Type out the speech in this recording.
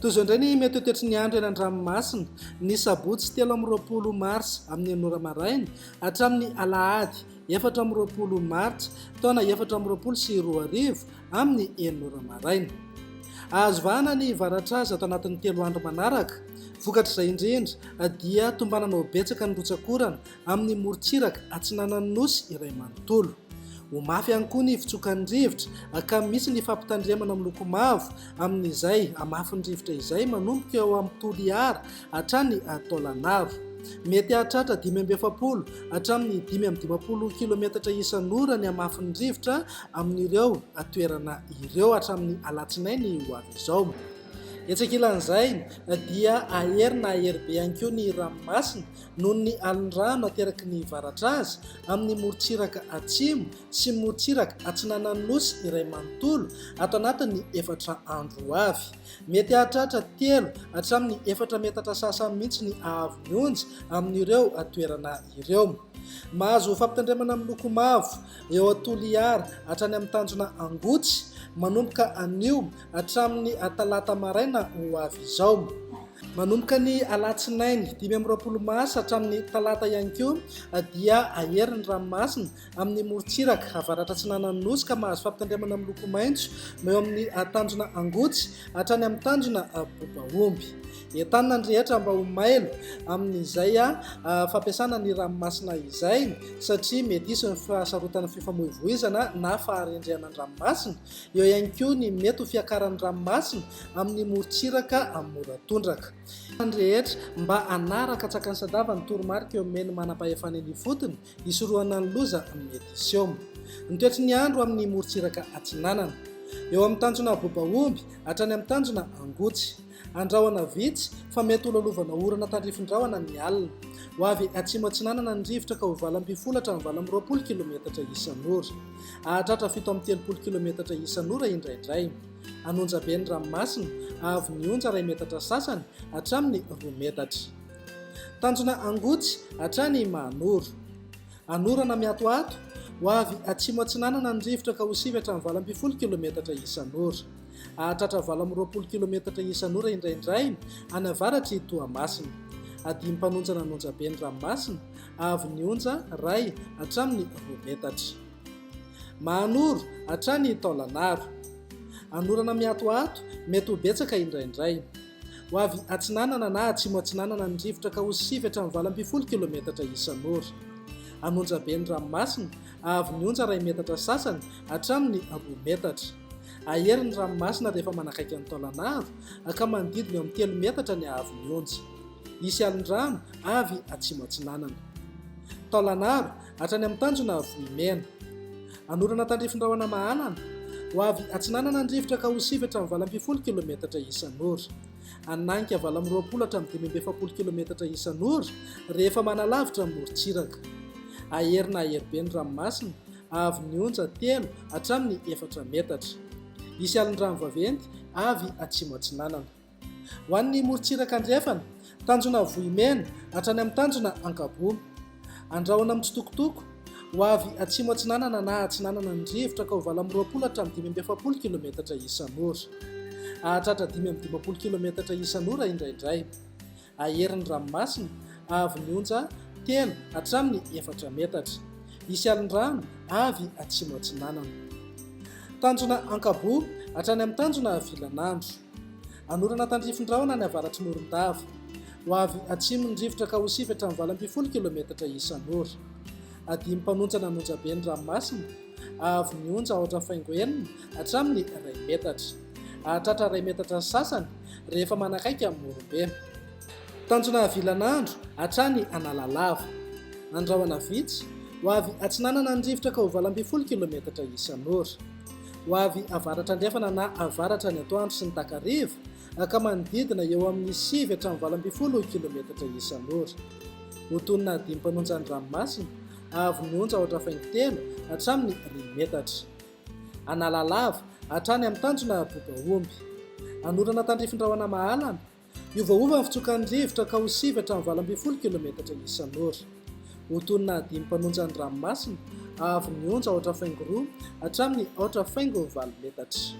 toy izao indray ny mety ho toetry ny andro eny an-dranomasina ny sabotsy 3 marsa amin'ny anora maraina hatramin'ny alahady 4 martsa taona 2024 amin'ny 9 maraina. Azo vahana ny varatra azy ato anatin'ny 3 andro manaraka. Vokatr'izay indrindra dia tombanana ho betsaka ny rotsakorana amin'ny morontsiraka atsinanan'ny nosy iray manontolo. Ho mafy ihany koa ny fitsokan'ny rivotra ka misy ny fampitandremana miloko mavo amin'izay amafin'ny rivotra izay manomboka eo amin'ny toliara hatrany taolanaro. Mety hahatratra 570 hatramin'ny 550 kilometatra isan'ora ny amafin'ny rivotra amin'ireo toerana ireo hatramin'ny alatsinainy ho avy izao. Etsakilan'izay dia ahery na ahery be ihany koa ny ranomasina noho ny alin-drano ateraky ny varatra azy amin'ny morontsiraka atsimo sy morontsiraka atsinanan'ny nosy iray manontolo ato anatin'ny 4 andro ho avy. Mety hahatratra 3 hatramin'ny 4 metatra sasany mihitsy ny ahavon'ny onjy amin'ireo toerana ireo. Mahazo fampitandremana miloko mavo eo Toliara hatrany amin'ny tanjona Angotsy manomboka anio hatramin'ny talata maraina ho avy izao. Manomboka ny alatsinainy 20 marsa hatramin'ny talata ihany koa dia ahery ny ranomasina amin'ny morontsiraka avaratra atsinanan'ny nosy ka mahazo fampitandremana miloko maitso eo amin'ny tanjona Angotsy hatrany amin'ny tanjona Bobaomby. Entanina ny rehetra mba ho mailo amin'izay fampiasana ny ranomasina izay satria mety hisy ny fahasarotana fifamoivoizana na faharendrehana ny ranomasina. Eo ihany koa ny mety ho fiakaran'ny ranomasina amin'ny morontsiraka moratondraka. Ny rehetra mba anaraka tsakany sadava ny toromarika eo amin'ny manam-pahefana ny fotony hisorohana ny loza mety hisy eo. Ny toetry ny andro amin'ny morontsiraka atsinanana eo amin'ny tanjona Bobaomby hatrany amin'ny tanjona Angotsy. Andrahoana vitsy fa mety holalovana orana tandrifin-drahona ny alina. Ho avy atsimo atsinanana ny rivotra ka ho 20 hatramin'ny 20 kilometatra isan'ora. Ahatratra 7 kilometatra isan'ora indraindray. Anonja be ny ranomasina avy ny onja 2 metatra sasany hatramin'ny 2 metatra. Tanjona Angotsy hatrany Mahanoro. Anorana miatoato ho avy atsimo atsinanana ny rivotra ka ho 7 hatramin'ny 20 kilometatra isan'ora. Ahatratra 20 kilometatra isan'ora indraindray any avaratry Toamasina. Adimy mpanonja nanonja be ny ranomasina avy ny onja 2 hatramin'ny 2 metatra. Mahanoro hatrany Taolanaro. Anorana miatoato mety ho betsaka indraindray. Ho avy atsinanana na atsimo atsinanana ny rivotra ka ho 7 hatramin'ny 20 kilometatra isan'ora. Anonja be ny ranomasina avy ny onja 2 metatra sasany hatramin'ny 2 metatra. Ahery ny ranomasina rehefa manakaiky ny Taolanaro ka manodidina eo amin'ny 3 metatra ny ahavon'ny onja. Hisy alin-drano avy atsimo atsinanana. Taolanaro hatrany amin'ny tanjona Vohimena. Anorana tandrifin-drahona Mahalana ho avy atsinanana ny rivotra ka ho 7 hatramin'ny 20 kilometatra isan'ora. Ananika 20 hatramin'ny 570 kilometatra isan'ora rehefa manalavitra morontsiraka. Ahery na ahery be ny ranomasina avy ny onja 3 hatramin'ny 4 metatra. Hisy alin-drano vaventy avy atsimo atsinanana. Ho an'ny morontsiraka andrefana, tanjona Vohimena hatrany amin'ny tanjona Ankabo. Andrahoana amin'ny tsitokotoko ho avy atsimo atsinanana na atsinanana ny rivotra ka ho 20 hatramin'ny 570 kilometatra isan'ora. Ahatratra 550 kilometatra isan'ora indraindray. Ahery ny ranomasina avy ny onja 3 hatramin'ny 4 metatra. Hisy alin-drano avy atsimo atsinanana. Tanjona Ankabo hatrany amin'ny tanjona Vilanandro. Anorana tandrifin-drahona ny avaratry Morondava. Ho avy atsimo ny rivotra ka ho 7 hatramin'ny 20 kilometatra isan'ora. Adimy mpanonja nanonja be ny ranomasina avy ny onja 4.9 hatramin'ny 2 metatra. Ahatratra 2 metatra sasany rehefa manakaiky amin'ny Morobe. Tanjona Vilanandro hatrany Analalava. Andrahoana vitsy ho avy atsinanana ny rivotra ka ho 20 kilometatra isan'ora. Ho avy avaratra andrefana na avaratra ny atoandro sy ny takariva ka manodidina eo amin'ny 7 hatramin'ny 20 kilometatra isan'ora. Ho tonina 5 mpanonja ny ranomasina avy ny onja 4.3 hatramin'ny 2 metatra. Analalava hatrany amin'ny tanjona Bobaomby. Anorana tandrifin-drahona Mahalana iovaova ny fitsokan'ny rivotra ka ho 7 hatramin'ny 20 kilometatra isan'ora. Ho tonina 5 mpanonja ny ranomasina avy ny onja 8.2 hatramin'ny 8.9 metatra.